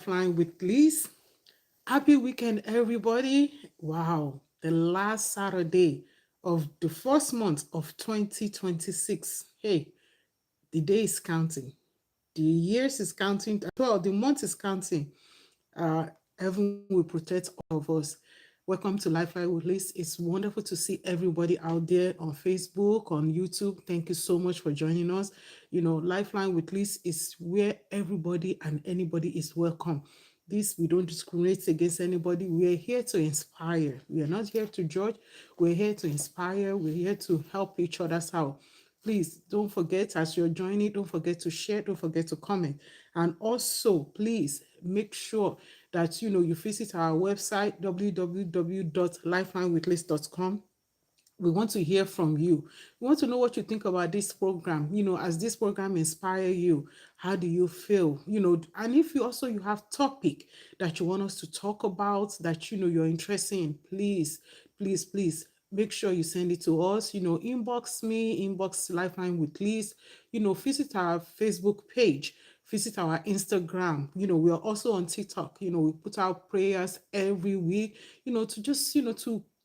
Lifeline with Liz. Happy weekend, everybody. Wow, the last Saturday of the first month of 2026. Hey, the day is counting, the years is counting, well, the month is counting. Uh, Heaven will protect all of us. Welcome to Lifeline with Liz. It's wonderful to see everybody out there on Facebook, on YouTube. Thank you so much for joining us. Lifeline with Liz is where everybody and anybody is welcome. This, we don't discriminate against anybody. We are here to inspire. We are not here to judge. We're here to inspire. We're here to help each other out. Please don't forget, as you're joining, don't forget to share, don't forget to comment. And also, please make sure that you visit our website www.lifelinewithlist.com. We want to hear from you. We want to know what you think about this program. As this program inspire you, how do you feel? And if you have topic that you want us to talk about, that you're interested in, please, please, please make sure you send it to us. Inbox me, inbox Lifeline with Liz. Visit our Facebook page, visit our Instagram. We are also on TikTok. We put out prayers every week, to just,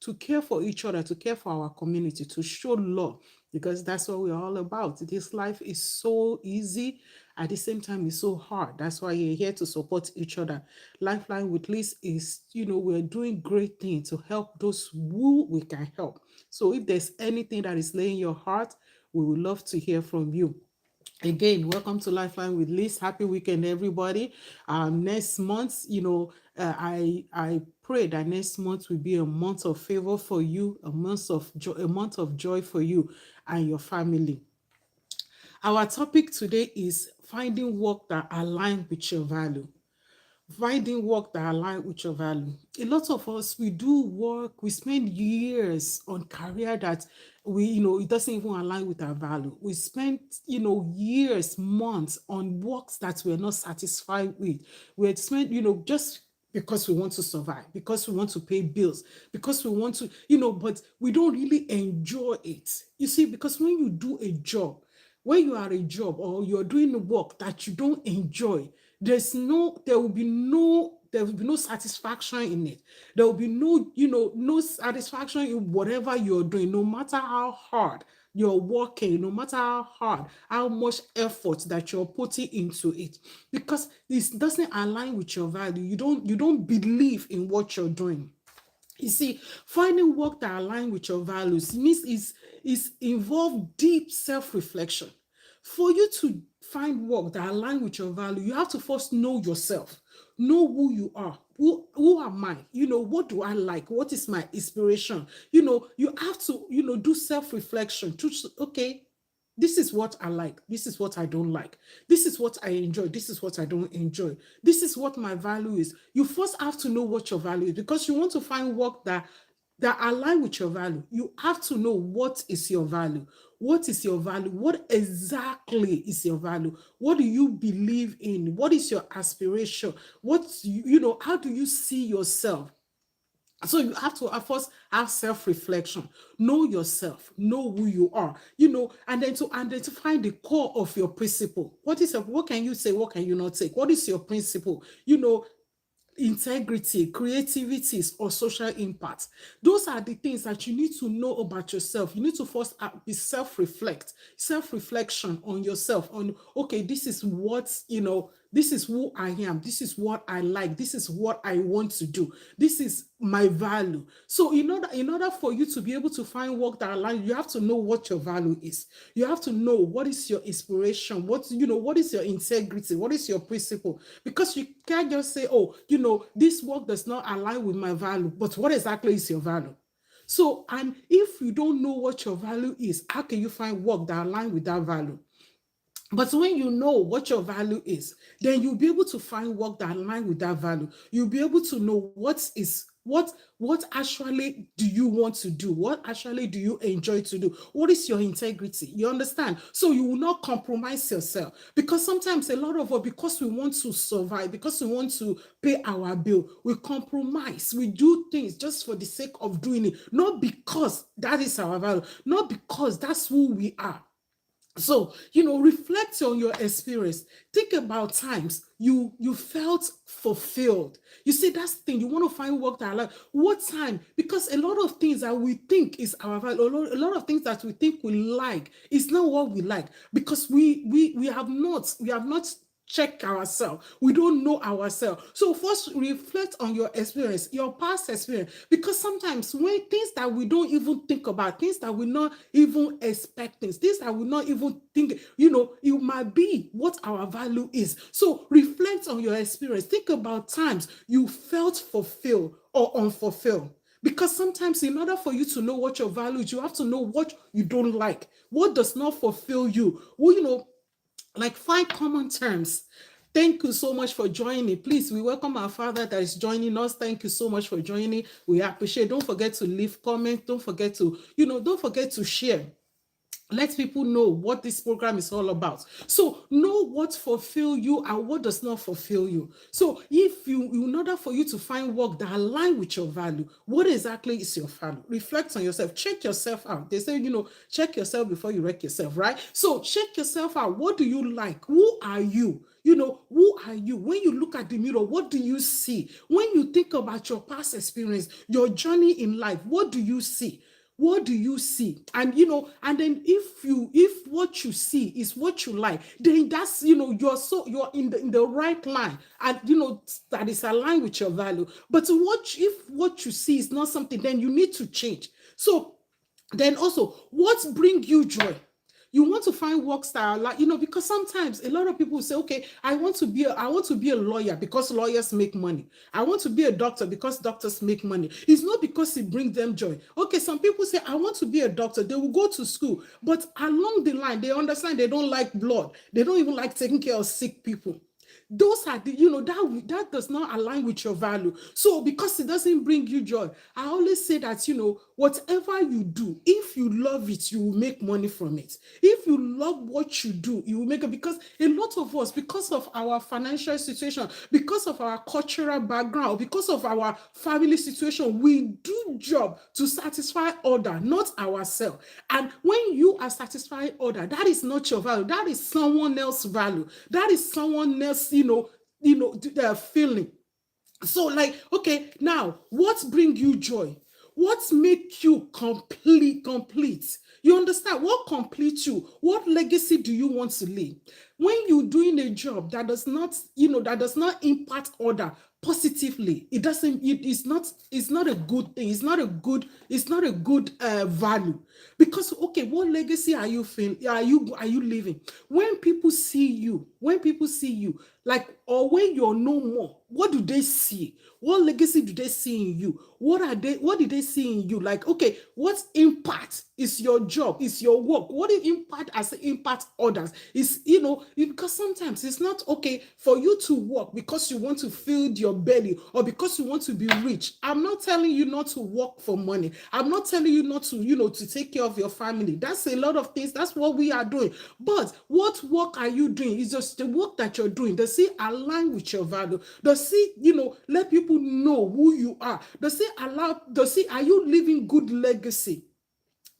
to care for each other, to care for our community, to show love, because that's what we're all about. This life is so easy, at the same time it's so hard. That's why you're here to support each other. Lifeline with Liz is, we're doing great things to help those who we can help. So if there's anything that is laying your heart, we would love to hear from you. Again, welcome to Lifeline with Liz. Happy weekend, everybody. Next month, I pray that next month will be a month of favor for you, a month of joy for you and your family. Our topic today is finding work that align with your value. Finding work that align with your value. A lot of us, we do work, we spend years on career that it doesn't even align with our value. We spend, years, months on works that we're not satisfied with. We spend, just because we want to survive, because we want to pay bills, because we want to, but we don't really enjoy it. You see, because when you do a job, when you are a job or you're doing the work that you don't enjoy, there will be no satisfaction in it. There will be no satisfaction in whatever you're doing, no matter how hard you're working, no matter how hard, how much effort that you're putting into it, because this doesn't align with your value. You don't believe in what you're doing. You see, finding work that align with your values means is involve deep self-reflection. For you to find work that align with your value, you have to first know yourself, know who you are. Who am I? What do I like? What is my inspiration? You have to, do self-reflection to, okay, this is what I like. This is what I don't like. This is what I enjoy. This is what I don't enjoy. This is what my value is. You first have to know what your value is, because you want to find work that align with your value. You have to know what is your value. What is your value? What exactly is your value? What do you believe in? What is your aspiration? How do you see yourself? So you have to first have self-reflection, know yourself, know who you are, and then to identify the core of your principle. What can you say, what can you not take? What is your principle? Integrity, creativity, or social impact. Those are the things that you need to know about yourself. You need to first be self-reflection on yourself, on, okay, this is who I am, this is what I like, this is what I want to do, this is my value. So in order for you to be able to find work that aligns, you have to know what your value is. You have to know what is your inspiration, what is your integrity, what is your principle. Because you can't just say, oh, this work does not align with my value, but what exactly is your value? So, and if you don't know what your value is, how can you find work that align with that value? But when you know what your value is, then you'll be able to find work that align with that value. You'll be able to know what actually do you want to do? What actually do you enjoy to do? What is your integrity? You understand? So you will not compromise yourself. Because sometimes a lot of us, because we want to survive, because we want to pay our bill, we compromise. We do things just for the sake of doing it, not because that is our value, not because that's who we are. So, reflect on your experience. Think about times you felt fulfilled. You see, that's the thing. You want to find work that I like. What time? Because a lot of things that we think is our value, a lot of things that we think we like is not what we like, because we have not check ourselves. We don't know ourselves. So first reflect on your experience, your past experience, because sometimes when things that we don't even think about, things that we're not even expecting, things that we not even think, it might be what our value is. So reflect on your experience. Think about times you felt fulfilled or unfulfilled. Because sometimes, in order for you to know what your value is, you have to know what you don't like, what does not fulfill you. Well, like 5 common terms. Thank you so much for joining. Please, we welcome our father that is joining us. Thank you so much for joining. We appreciate. Don't forget to leave comments. Don't forget to share. Let people know what this program is all about. So know what fulfill you and what does not fulfill you. So if you, in order for you to find work that align with your value, what exactly is your value? Reflect on yourself. Check yourself out. They say, check yourself before you wreck yourself, right? So check yourself out. What do you like? Who are you? Who are you? When you look at the mirror, what do you see? When you think about your past experience, your journey in life, what do you see? What do you see? And then if what you see is what you like, then that's, you're in the right line, and that is aligned with your value. But if what you see is not something, then you need to change. So then also, what bring you joy? You want to find work style, like, because sometimes a lot of people say, okay, I want to be a lawyer because lawyers make money. I want to be a doctor because doctors make money. It's not because it brings them joy. Okay, some people say, I want to be a doctor. They will go to school, but along the line, they understand they don't like blood. They don't even like taking care of sick people. Those are the, that does not align with your value. So because it doesn't bring you joy, I always say that, whatever you do, if you love it, you will make money from it. If you love what you do, you will make it. Because a lot of us, because of our financial situation, because of our cultural background, because of our family situation, we do job to satisfy other, not ourselves. And when you are satisfying other, that is not your value. That is someone else's value. That is someone else, their feeling. So, like, okay, now what bring you joy? What make you complete? You understand? What completes you? What legacy do you want to leave? When you're doing a job that does not impact other positively, it's not a good thing. It's not a good value. Because, okay, what legacy are you feeling, are you living? When people see you, like, or when you're no more, what do they see? What legacy do they see in you? What did they see in you? Like, okay, what impact is your job, is your work? What impact as it impact others? Because sometimes it's not okay for you to work because you want to feed your belly or because you want to be rich. I'm not telling you not to work for money. I'm not telling you not to, to take care of your family. That's a lot of things. That's what we are doing. But what work are you doing? It's just the work that you're doing. Does it align with your value? Does it, let people know who you are? Are you living good legacy?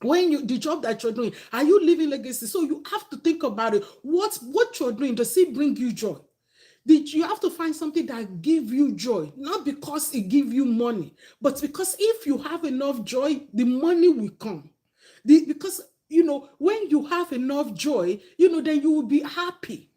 When the job that you're doing, are you living legacy? So you have to think about it. What you're doing, does it bring you joy? You have to find something that give you joy, not because it give you money, but because if you have enough joy, the money will come. Because when you have enough joy, then you will be happy.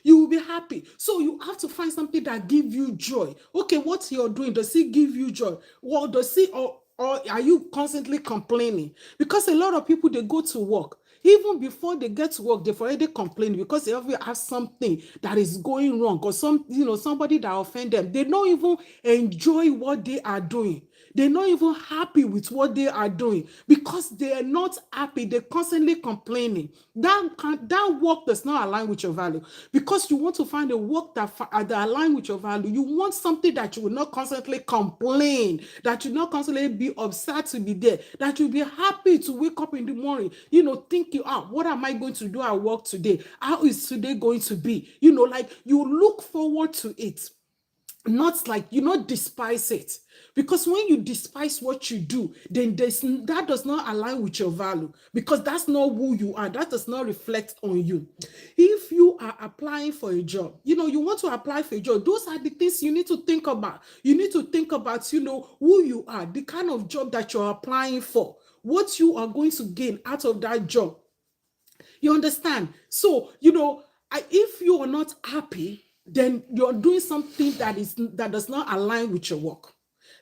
You will be happy. So you have to find something that give you joy. Okay, what you're doing, does it give you joy? Well, does it, or are you constantly complaining? Because a lot of people, they go to work. Even before they get to work, they've already complained because they already have something that is going wrong, or somebody that offend them. They don't even enjoy what they are doing. They're not even happy with what they are doing because they are not happy. They're constantly complaining. That work does not align with your value, because you want to find a work that align with your value. You want something that you will not constantly complain, that you will not constantly be upset to be there, that you'll be happy to wake up in the morning, thinking, what am I going to do at work today? How is today going to be? Like, you look forward to it. not like you not despise it, because when you despise what you do, then that does not align with your value, because that's not who you are. That does not reflect on you. If you are applying for a job, you want to apply for a job, those are the things you need to think about. You need to think about, who you are, the kind of job that you're applying for, what you are going to gain out of that job. You understand? So, if you are not happy, then you're doing something that does not align with your work,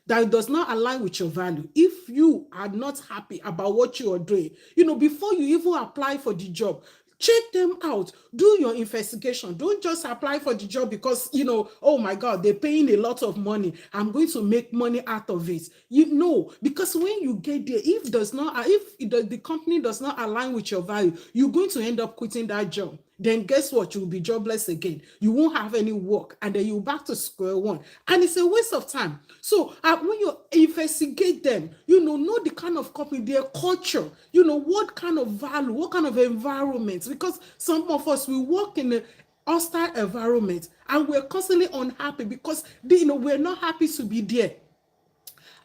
that does not align with your value. If you are not happy about what you are doing, before you even apply for the job, check them out, do your investigation. Don't just apply for the job because, oh my God, they're paying a lot of money, I'm going to make money out of it. Because when you get there, if the company does not align with your value, you're going to end up quitting that job. Then guess what? You'll be jobless again. You won't have any work, and then you're back to square one. And it's a waste of time. So when you investigate them, know the kind of company, their culture, what kind of value, what kind of environment. Because some of us, we work in a hostile environment and we're constantly unhappy because we're not happy to be there.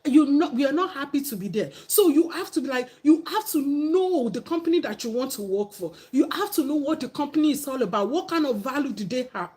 We are not happy to be there. So you have to know the company that you want to work for. You have to know what the company is all about. What kind of value do they have?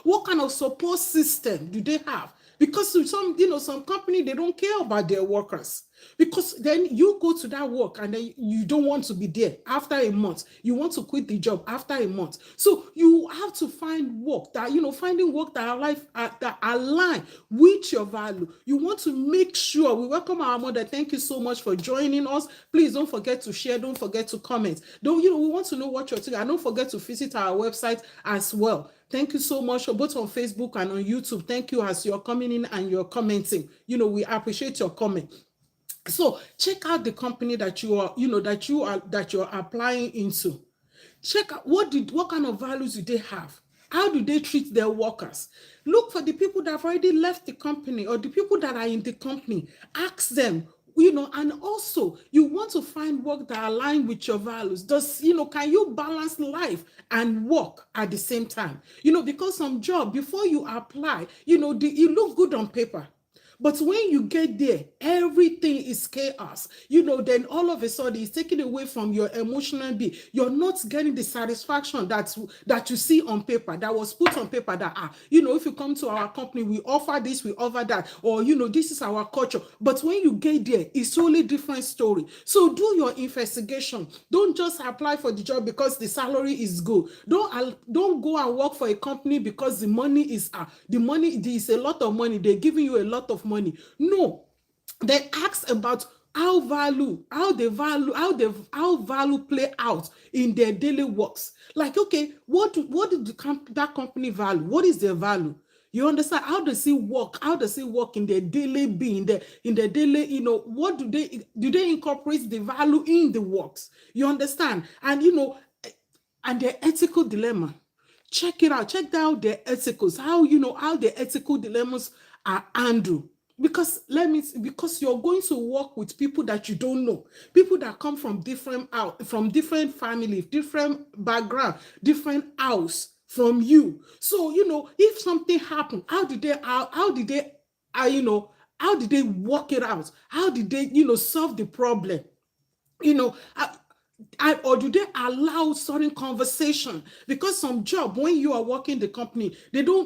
What kind of support system do they have? Because some company, they don't care about their workers. Because then you go to that work and then you don't want to be there after a month. You want to quit the job after a month. So you have to find work finding work that align with your value. You want to make sure. We welcome our mother. Thank you so much for joining us. Please don't forget to share. Don't forget to comment. We want to know what you're thinking. And don't forget to visit our website as well. Thank you so much, both on Facebook and on YouTube. Thank you as you're coming in and you're commenting. We appreciate your comment. So check out the company that you're applying into. Check out what kind of values do they have. How do they treat their workers? Look for the people that have already left the company or the people that are in the company. Ask them, and also you want to find work that align with your values. Can you balance life and work at the same time? Because some job, before you apply, you look good on paper. But when you get there, everything is chaos. Then all of a sudden it's taken away from your emotional being. You're not getting the satisfaction that you see on paper, that was put on paper, that if you come to our company, we offer this, we offer that, or this is our culture. But when you get there, it's totally different story. So do your investigation. Don't just apply for the job because the salary is good. Don't go and work for a company because the money is a lot of money. They're giving you a lot of money. No, they ask about how value play out in their daily works. Like, okay, what did that company value? What is their value? You understand? How does it work? How does it work in their daily being? In their daily, what do they incorporate the value in the works? You understand? And and their ethical dilemma. Check it out. Check out their ethicals. How their ethical dilemmas are handled. Because you're going to work with people that you don't know, people that come from different families, different background, different house from you. So if something happened, how did they work it out? How did they solve the problem? Or do they allow certain conversation? Because some job, when you are working the company,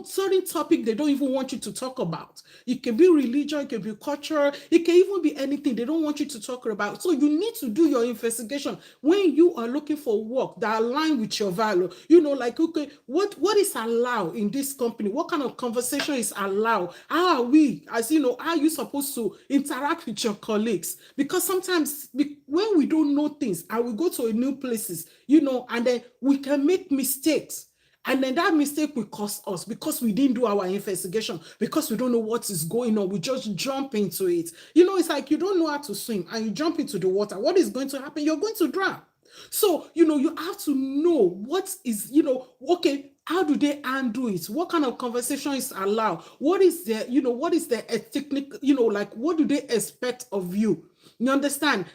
certain topic they don't even want you to talk about. It can be religion, it can be culture, it can even be anything they don't want you to talk about. So you need to do your investigation when you are looking for work that align with your value. Like, okay, what is allowed in this company? What kind of conversation is allowed? How are we, how are you supposed to interact with your colleagues? Because sometimes when we don't know things and we go to a new places, and then we can make mistakes. And then that mistake will cost us because we didn't do our investigation, because we don't know what is going on. We just jump into it. It's like you don't know how to swim and you jump into the water. What is going to happen? You're going to drown. So, you have to know what is, okay, how do they handle it? What kind of conversation is allowed? What is their technique, like what do they expect of you? You understand?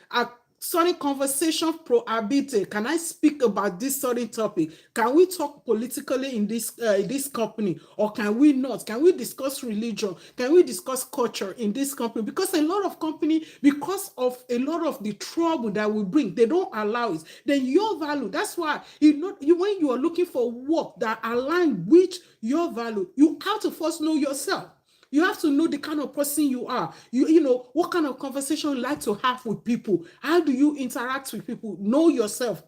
certain conversation prohibited? Can I speak about this certain topic? Can we talk politically in this company, or can we not? Can we discuss religion? Can we discuss culture in this company? Because a lot of company, because of a lot of the trouble that we bring, they don't allow it. Then your value. That's why when you are looking for work that align with your value, you have to first know yourself. You have to know the kind of person you are. You know what kind of conversation you like to have with people. How do you interact with people? Know yourself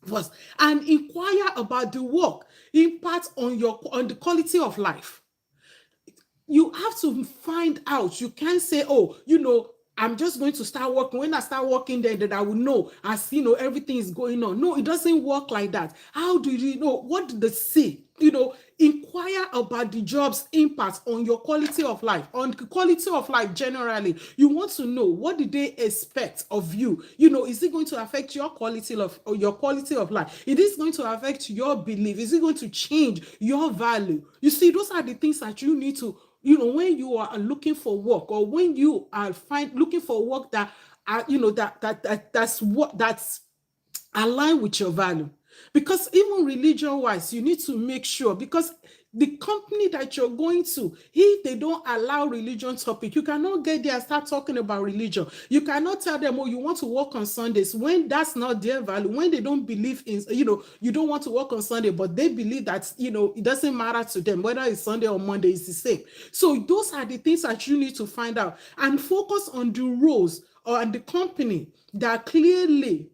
first and inquire about the work impact on the quality of life. You have to find out. You can't say, oh, I'm just going to start working. When I start working there, that I will know as everything is going on. No, it doesn't work like that. How do you know? What do they say? Inquire about the job's impact on your quality of life, on the quality of life generally. You want to know, what do they expect of you? Is it going to affect your quality of life? It is going to affect your belief. Is it going to change your value? You see, those are the things that you need to, when you are looking for work, or when you are looking for work that that's align with your value. Because even religion wise, you need to make sure, because the company that you're going to, if they don't allow religion topic, you cannot get there and start talking about religion. You cannot tell them, oh, you want to work on Sundays, when that's not their value. When they don't believe in, you don't want to work on Sunday, but they believe that it doesn't matter to them whether it's Sunday or Monday, it's the same. So those are the things that you need to find out, and focus on the roles or on the company that clearly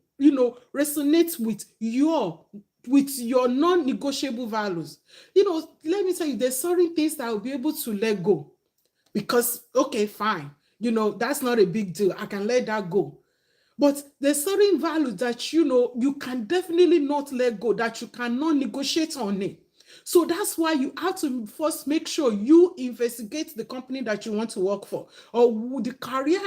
resonates with your non-negotiable values. Let me tell you, there's certain things that I'll be able to let go, because okay, fine, that's not a big deal, I can let that go. But there's certain values that you can definitely not let go, that you cannot negotiate on it. So that's why you have to first make sure you investigate the company that you want to work for, or the career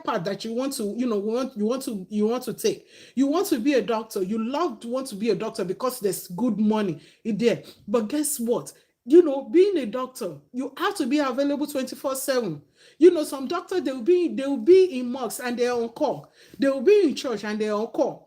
path that you want to, want to take. You want to be a doctor. Want to be a doctor because there's good money in there. But guess what? Being a doctor, you have to be available 24/7. Some doctors, they will be in mosques and they're on call. They will be in church and they're on call,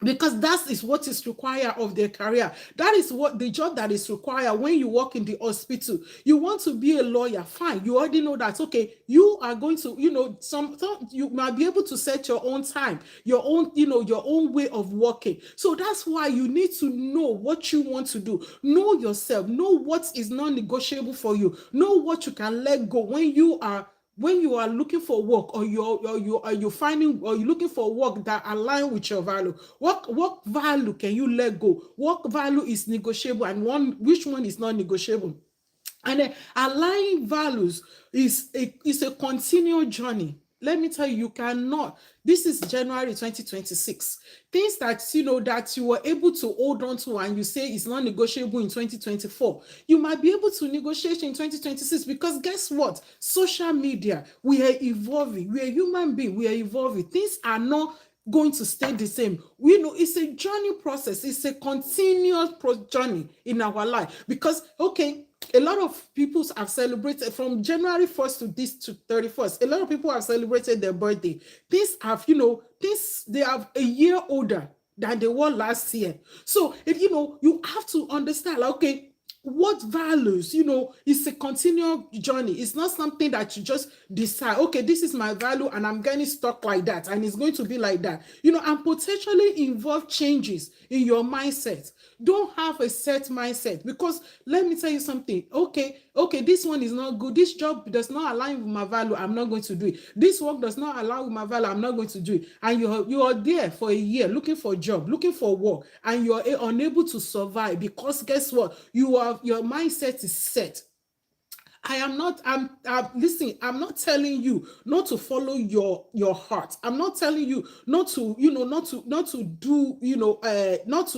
because that is what is required of their career. That is what the job that is required when you work in the hospital. You want to be a lawyer, fine. You already know that, okay, you are going to, some you might be able to set your own time, your own, your own way of working. So that's why you need to know what you want to do. Know yourself, know what is non-negotiable for you, know what you can let go when you are looking for work, or you're finding, or you're looking for work that align with your value. What value can you let go? What value is negotiable, and which one is not negotiable? And then aligning values is a continual journey. Let me tell you, you cannot. This is January 2026. Things that you were able to hold on to and you say is not negotiable in 2024, you might be able to negotiate in 2026, because guess what? Social media, we are evolving. We are human beings. We are evolving. Things are not going to stay the same. It's a journey process. It's a continuous journey in our life, because, okay, a lot of people have celebrated from January 1st to 31st. A lot of people have celebrated their birthday. They have a year older than they were last year. So if you have to understand, like, okay, what values, it's a continual journey. It's not something that you just decide, okay, this is my value and I'm getting stuck like that and it's going to be like that, and potentially involve changes in your mindset. Don't have a set mindset, because let me tell you something. Okay, this one is not good. This job does not align with my value. I'm not going to do it. This work does not align with my value. I'm not going to do it. And you are there for a year looking for a job, looking for work, and you are unable to survive, because guess what? Your mindset is set. Listen, I'm not telling you not to follow your heart. I'm not telling you not to, not to do, not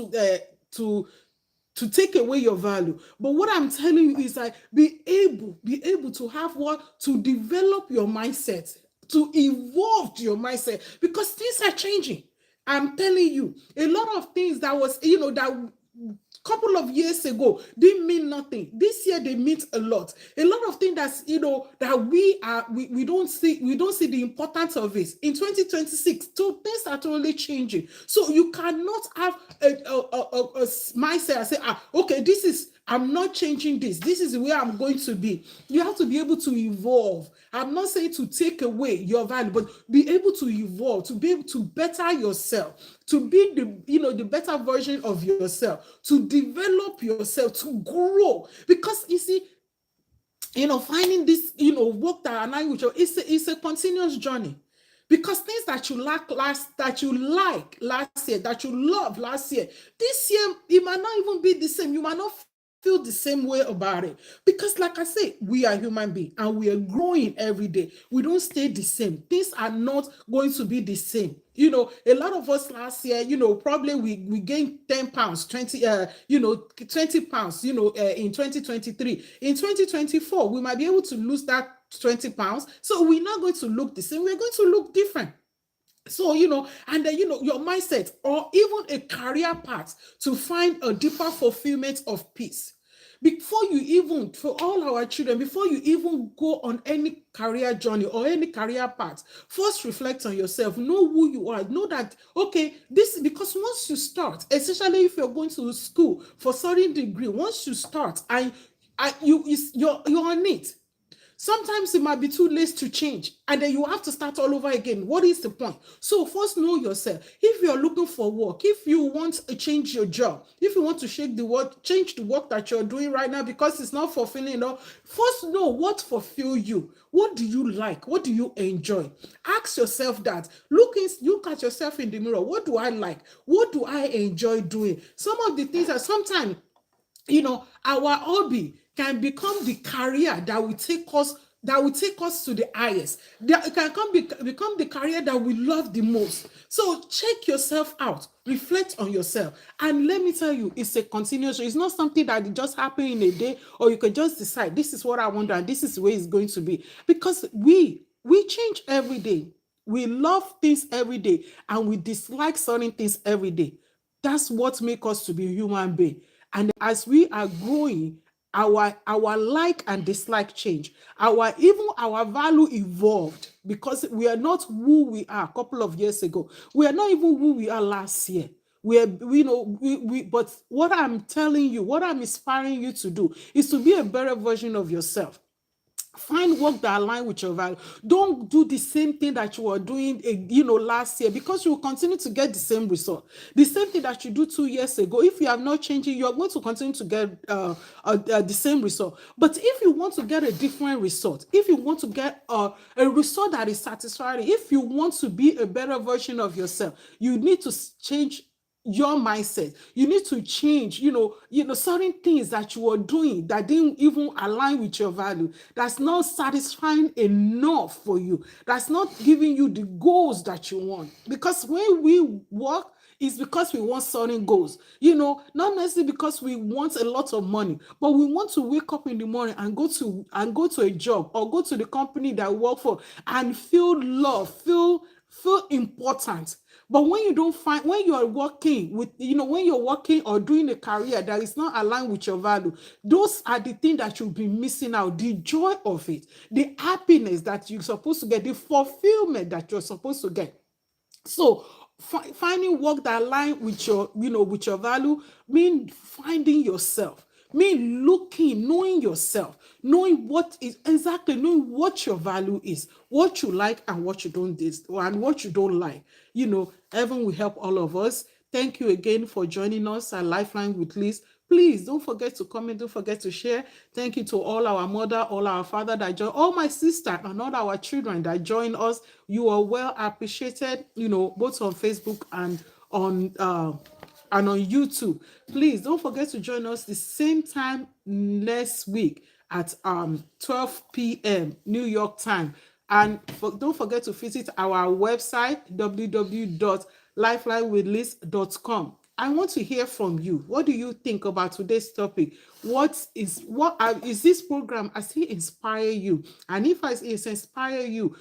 to take away your value. But what I'm telling you is that be able to have to develop your mindset, to evolve your mindset, because things are changing. I'm telling you, a lot of things that was, that couple of years ago didn't mean nothing. This year they mean a lot. A lot of things that's, that we don't see the importance of it. In 2026, so things are totally changing. So you cannot have a mindset and say, okay, this is, I'm not changing this. This is where I'm going to be. You have to be able to evolve. I'm not saying to take away your value, but be able to evolve, to be able to better yourself, to be the better version of yourself, to develop yourself, to grow. Because you see, finding this, work that align with your, it's a continuous journey. Because things that you like last year, that you love last year, this year it might not even be the same. You might not feel the same way about it. Because, like I say, we are human beings and we are growing every day. We don't stay the same. Things are not going to be the same. A lot of us last year, probably we gained 10 pounds, 20, 20 pounds, in 2023. In 2024, we might be able to lose that 20 pounds. So we're not going to look the same. We're going to look different. So, and then, your mindset or even a career path to find a deeper fulfillment of peace. Before you even, for all our children, before you even go on any career journey or any career path, first reflect on yourself, know who you are, know that, okay, this, because once you start, especially if you're going to school for certain degree, once you start and you're on it. Sometimes it might be too late to change, and then you have to start all over again. What is the point? So first know yourself. If you're looking for work, if you want to change your job, if you want to change the work that you're doing right now because it's not fulfilling enough, first know what fulfill you. What do you like? What do you enjoy? Ask yourself that. Look at yourself in the mirror. What do I like? What do I enjoy doing? Some of the things that sometimes, our hobby can become the career that will take us to the highest. That it can become the career that we love the most. So check yourself out, reflect on yourself, and let me tell you, it's a continuous. It's not something that just happen in a day, or you can just decide this is what I want and this is the way it's going to be. Because we change every day. We love things every day, and we dislike certain things every day. That's what makes us to be human being. And as we are growing, our like and dislike change. Our value evolved, because we are not who we are a couple of years ago. We are not even who we are last year. But what I'm telling you, what I'm inspiring you to do is to be a better version of yourself. Find work that align with your value. Don't do the same thing that you were doing last year, because you will continue to get the same result. The same thing that you do 2 years ago, if you have not changed it, you are going to continue to get the same result. But if you want to get a different result, if you want to get a result that is satisfying, if you want to be a better version of yourself, you need to change your mindset. You need to change, certain things that you are doing that didn't even align with your value. That's not satisfying enough for you. That's not giving you the goals that you want. Because when we work, it's because we want certain goals, not necessarily because we want a lot of money, but we want to wake up in the morning and go to a job or go to the company that we work for and feel love, feel important. But when you are working when you're working or doing a career that is not aligned with your value, those are the things that you'll be missing out. The joy of it, the happiness that you're supposed to get, the fulfillment that you're supposed to get. So finding work that align with your value mean finding yourself, mean looking, knowing yourself, knowing what your value is, what you like and what you don't and what you don't like. Heaven will help all of us. Thank you again for joining us at Lifeline with Liz. Please don't forget to comment, don't forget to share. Thank you to all our mother, all our father that join, all my sister and all our children that join us. You are well appreciated, both on Facebook and on YouTube. Please don't forget to join us the same time next week at 12 p.m. New York time. And don't forget to visit our website www.lifelinewithliz.com. I want to hear from you. What do you think about today's topic? What is this program? Has it inspire you? And if it's inspire you,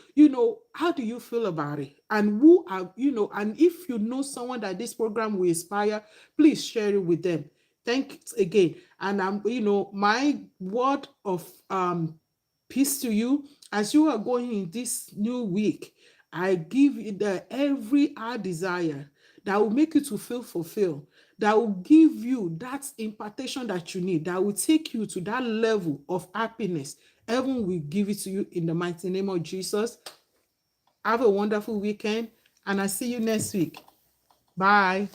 how do you feel about it? And and if you know someone that this program will inspire, please share it with them. Thanks again. And my word of peace to you as you are going in this new week. I give you the every heart desire that will make you to feel fulfilled, that will give you that impartation that you need, that will take you to that level of happiness. Heaven will give it to you in the mighty name of Jesus. Have a wonderful weekend, and I see you next week. Bye.